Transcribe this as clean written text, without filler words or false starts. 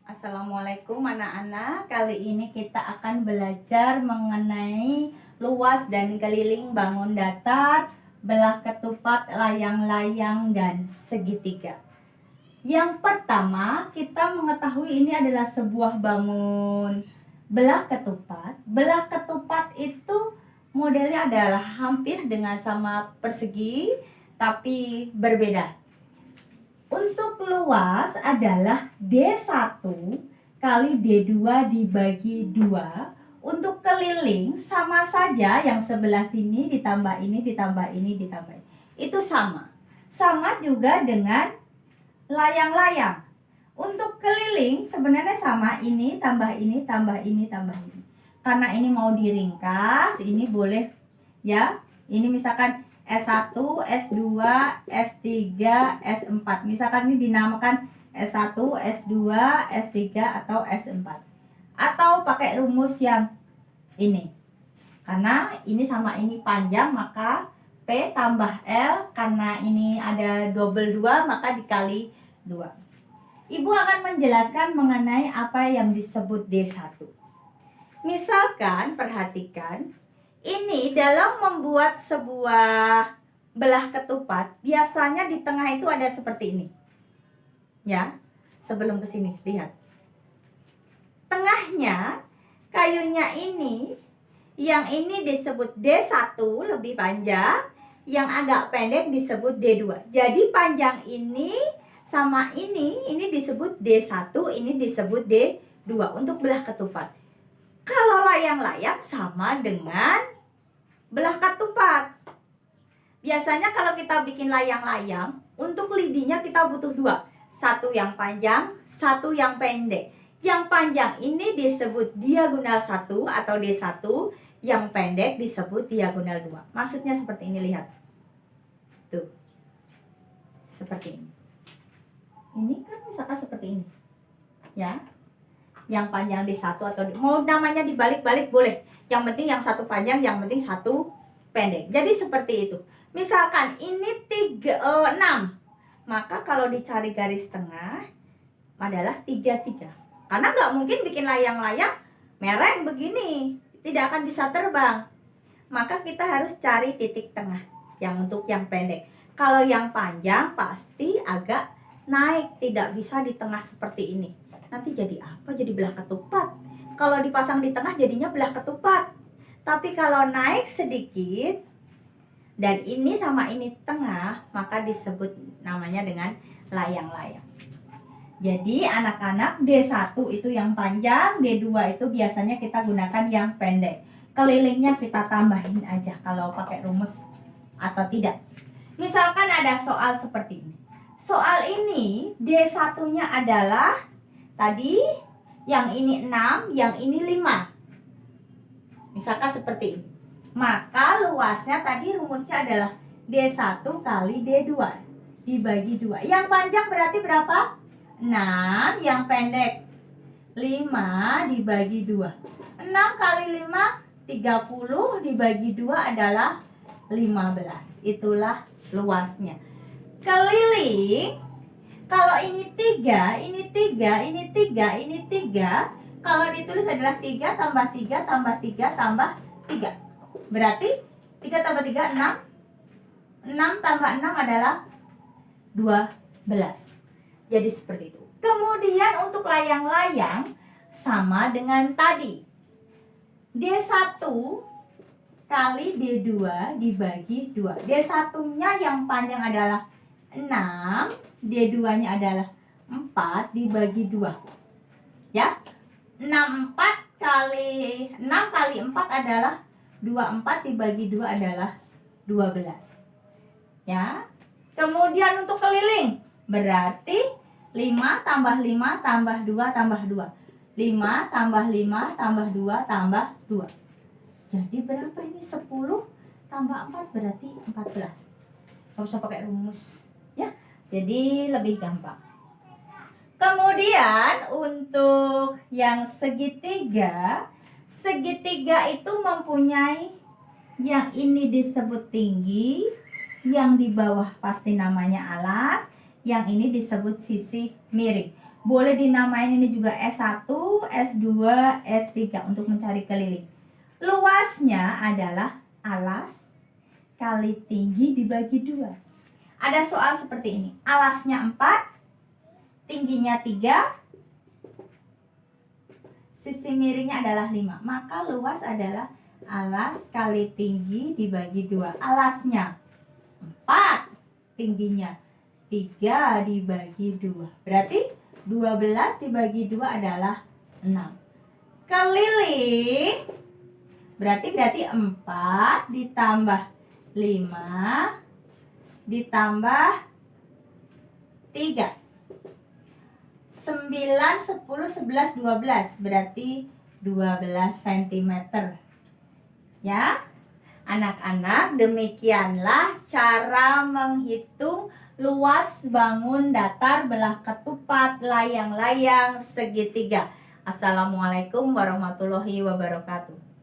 Assalamualaikum anak-anak. Kali ini kita akan belajar mengenai luas dan keliling, bangun datar, belah ketupat, layang-layang, dan segitiga. Yang pertama, kita mengetahui ini adalah sebuah bangun belah ketupat. Belah ketupat itu modelnya adalah hampir dengan sama persegi, tapi berbeda. Untuk luas adalah D1 kali D2 dibagi 2. Untuk keliling sama saja, yang sebelah sini ditambah ini, ditambah ini, ditambah ini. Itu sama. Sama juga dengan layang-layang. Untuk keliling sebenarnya sama, ini tambah ini, tambah ini, tambah ini. Karena ini mau diringkas, ini boleh ya. Ini misalkan S1, S2, S3, S4. Misalkan ini dinamakan S1, S2, S3, atau S4. Atau pakai rumus yang ini. Karena ini sama ini panjang, maka P tambah L. Karena ini ada double 2, maka dikali 2. Ibu akan menjelaskan mengenai apa yang disebut D1. Misalkan, perhatikan. Ini dalam membuat sebuah belah ketupat, biasanya di tengah itu ada seperti ini. Ya, sebelum ke sini, lihat. Tengahnya, kayunya ini, yang ini disebut D1 lebih panjang, yang agak pendek disebut D2. Jadi panjang ini sama ini disebut D1, ini disebut D2 untuk belah ketupat. Kalau layang-layang sama dengan belah ketupat. Biasanya kalau kita bikin layang-layang, untuk lidinya kita butuh 2. Satu yang panjang, satu yang pendek. Yang panjang ini disebut diagonal 1 atau D1, yang pendek disebut diagonal 2. Maksudnya seperti ini, lihat. Tuh. Seperti ini. Ini kan misalkan seperti ini. Ya. Yang panjang D1 atau mau namanya dibalik-balik boleh. Yang penting yang satu panjang, yang penting satu pendek. Jadi seperti itu. Misalkan ini 6. Maka kalau dicari garis tengah adalah 33. Karena nggak mungkin bikin layang-layang mereng begini. Tidak akan bisa terbang. Maka kita harus cari titik tengah. Yang untuk yang pendek. Kalau yang panjang pasti agak naik. Tidak bisa di tengah seperti ini. Nanti jadi apa? Jadi belah ketupat. Kalau dipasang di tengah jadinya belah ketupat. Tapi kalau naik sedikit dan ini sama ini tengah, maka disebut namanya dengan layang-layang. Jadi anak-anak, D1 itu yang panjang, D2 itu biasanya kita gunakan yang pendek. Kelilingnya kita tambahin aja kalau pakai rumus atau tidak. Misalkan ada soal seperti ini. Soal ini D1-nya adalah tadi yang ini 6, yang ini 5. Misalkan seperti ini. Maka luasnya tadi rumusnya adalah D1 kali D2 dibagi 2. Yang panjang berarti berapa? 6, yang pendek 5 dibagi 2. 6 kali 5, 30 dibagi 2 adalah 15. Itulah luasnya. Keliling, kalau ini 3, ini 3, ini 3, ini 3. Kalau ditulis adalah 3 tambah 3 tambah 3 tambah 3. Berarti 3 tambah 3, 6. 6 tambah 6 adalah 12. Jadi seperti itu. Kemudian untuk layang-layang sama dengan tadi. D1 kali D2 dibagi 2. D1-nya yang panjang adalah 6, D2-nya adalah 4 dibagi 2. Ya. 6 kali 4 adalah 24 dibagi 2 adalah 12. Ya. Kemudian untuk keliling berarti 5 tambah 5 tambah 2 tambah 2. 5 tambah 5 tambah 2 tambah 2. Jadi berapa ini? 10 tambah 4 berarti 14. Gak usah pakai rumus. Ya. Jadi lebih gampang. Kemudian untuk yang segitiga, segitiga itu mempunyai yang ini disebut tinggi, yang di bawah pasti namanya alas, yang ini disebut sisi miring. Boleh dinamain ini juga S1, S2, S3 untuk mencari keliling. Luasnya adalah alas kali tinggi dibagi 2. Ada soal seperti ini. Alasnya 4, tingginya 3, sisi miringnya adalah 5. Maka luas adalah alas kali tinggi dibagi 2. Alasnya 4, tingginya 3 dibagi 2. Berarti 12 dibagi 2 adalah 6. Keliling berarti 4 ditambah 5 ditambah 3. 9, 10, 11, 12. Berarti 12 cm. Ya. Anak-anak, demikianlah cara menghitung luas bangun datar belah ketupat layang-layang segitiga. Assalamualaikum warahmatullahi wabarakatuh.